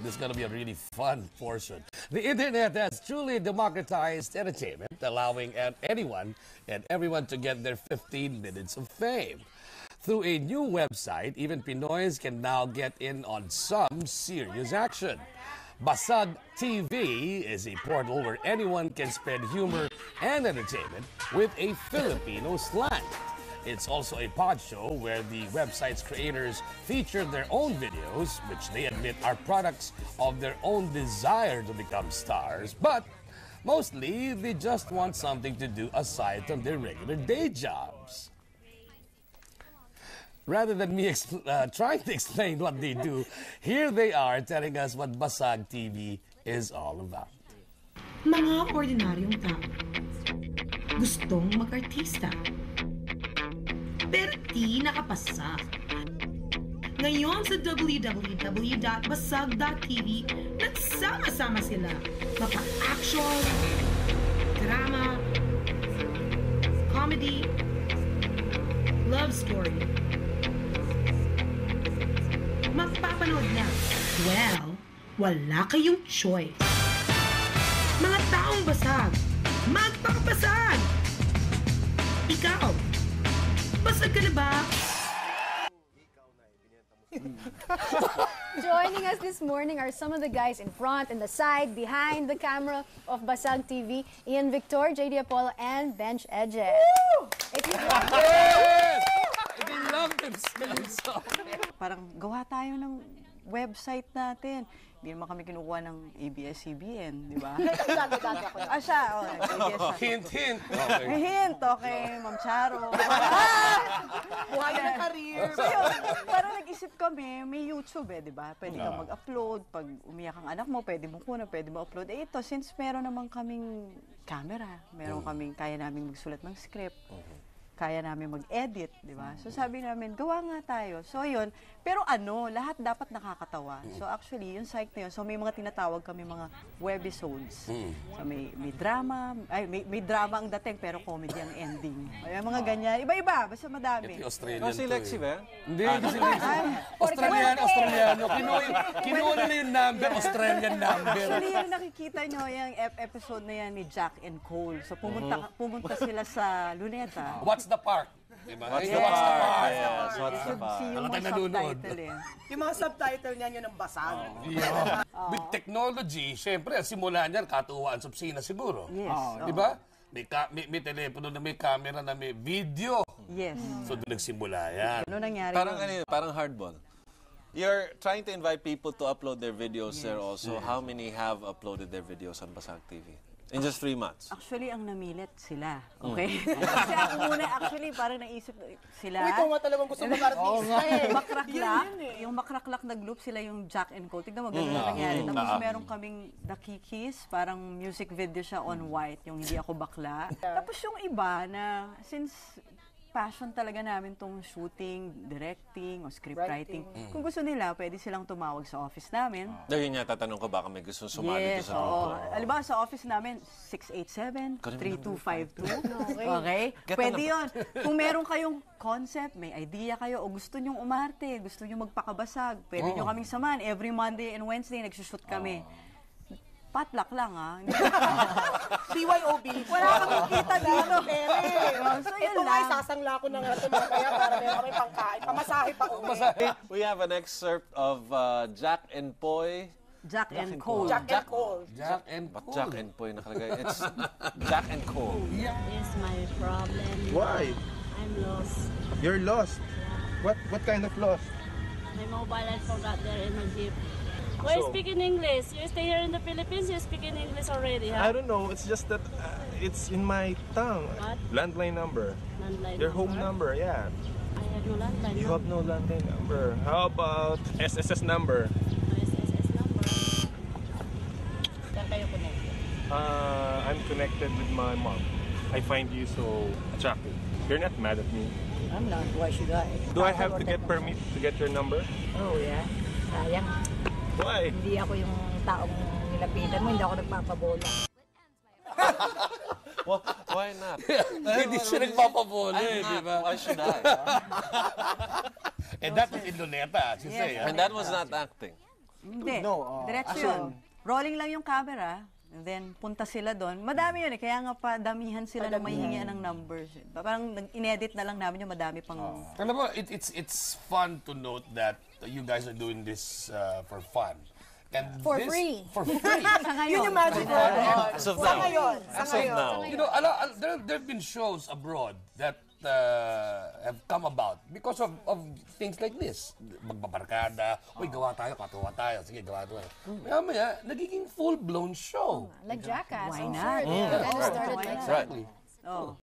this is going to be a really fun portion. The internet has truly democratized entertainment, allowing anyone and everyone to get their 15 minutes of fame. Through a new website, even Pinoys can now get in on some serious action. Basag TV is a portal where anyone can spread humor and entertainment with a Filipino slant. It's also a pod show where the website's creators feature their own videos, which they admit are products of their own desire to become stars. But mostly, they just want something to do aside from their regular day jobs. Rather than me trying to explain what they do, here they are telling us what Basag TV is all about. Mga ordinaryong tao, gustong mag-artista, pero di nakapasa. Ngayon sa www.basag.tv, nagsama-sama sila. Mapa-action, drama, comedy, love story. Magpapanood na. Well, wala kayong choice. Mga taong basag, magpapasag! Ikaw, basag ka na ba? Joining us this morning are some of the guys in front and the side, behind the camera of Basag TV, Ian Victor, JD Apollo, and Bench Edges. If you They love themselves. Parang gawa tayo ng website natin. Hindi naman kami kinukuha ng ABS-CBN, di ba? Siya, ABS. Hint, hint. Okay. Hint, okay, Ma'am Charo. Buhay na career. So yun, parang nag-isip kami, may YouTube di ba? Pwede kang mag-upload. Pag umiyak ang anak mo, pwede mo kuna, pwede mo upload. Ito, since meron naman kaming camera, meron kaming, kaya namin magsulat ng script, kaya namin mag-edit, di ba? So sabi namin, gawa nga tayo. So yun, pero lahat dapat nakakatawa. So actually, yung site na yun, so may mga tinatawag kami mga webisodes. So may drama, may drama ang dating, pero comedy ang ending. Ay, mga ganyan. Iba-iba, basta madami. Ito Australian si Lexi ba? Hindi, si Lexi. Australiano. Kinuha na yung number, Australian number. Actually, yung nakikita nyo, yung episode na yan ni Jack and Cole. So pumunta sila sa Luneta. What's the park? Diba? What's the park? park? Yes, what's the park? See yung Alam mga tayo nanonood. subtitle Yung mga subtitle niyan yun ang basag. Yeah. With technology, syempre, simula niyan, katuwaan sa opisina siguro. Yes. Diba? May telepono na may camera na may video. Yes. So doon nagsimula yan. Ano nangyari? Parang hardball. You're trying to invite people to upload their videos there also. How many have uploaded their videos on Basag TV? In just 3 months? Actually, ang namilit sila. Okay? Kasi ako muna, actually, parang naisip sila. Uy, ikaw nga talagang gusto mag-artista eh. Makraklak. Yung makraklak na group sila yung Jack and Cole. Tignan mo, ganun na nangyari. Tapos meron kaming The Kikis, parang music video siya on white, yung Hindi Ako Bakla. Tapos yung iba na, since passion talaga namin tong shooting, directing, o script writing. Kung gusto nila, pwede silang tumawag sa office namin. Dahil nga, tatanong ko baka may gusto sumali Yes, sa grupo. Alam sa office namin, 687-3252. Okay? Pwede yun. Kung meron kayong concept, may idea kayo, o gusto nyong umarte, gusto nyong magpakabasag, pwede nyo kaming samahan. Every Monday and Wednesday, nagsushoot kami. Patluck lang, CYOB. Wala kang makita dito. So, yun Ito nga, lang. sasangla ko na nga ito mamaya para meron kami pangkain. Pamasahe pa uwi. We have an excerpt of Jack and Poy. Jack and Cole. Jack and Cole. Jack and But Jack and Poy nakalagay. It's Jack and Cole. Yes, my problem. Why? I'm lost. You're lost. What kind of lost? My mobile I forgot there in my jeep. Why you speak in English? You stay here in the Philippines, you speak in English already, huh? I don't know. It's just that it's in my tongue. What? Landline number. Landline Your home number, yeah. I have no landline. You have no landline number. How about SSS number? No SSS number. Saan kayo connected? I'm connected with my mom. I find you so attractive. You're not mad at me. I'm not. Why should I? Do I have to get permit to get your number? Oh, yeah. Sayang. Why? Hindi ako yung taong nilapitan mo, hindi ako nagpapabola. Why not? Hindi siya nagpapabola, di ba? Why should I? And that was in Luneta, as you say. And that was not acting. Hindi. No, Diretso yun. Rolling lang yung camera, and then punta sila doon. Madami yun eh, kaya nga pa damihan sila na mahihingian ng numbers. Parang in-edit na lang namin yung madami pang... Alam mo, it's fun to note that you guys are doing this for fun. And For free. For free. Yun yung magic For word. fun. As of Sa now. ngayon. As of now. You know, there have been shows abroad that have come about because of things like this. Magbabarkada, uy, gawa tayo, patuwa tayo, sige, gawa tayo. Maya-maya, nagiging full-blown show. Like Jackass. Why I'm not? sure they kind of started Why like not? that. Exactly. Oh.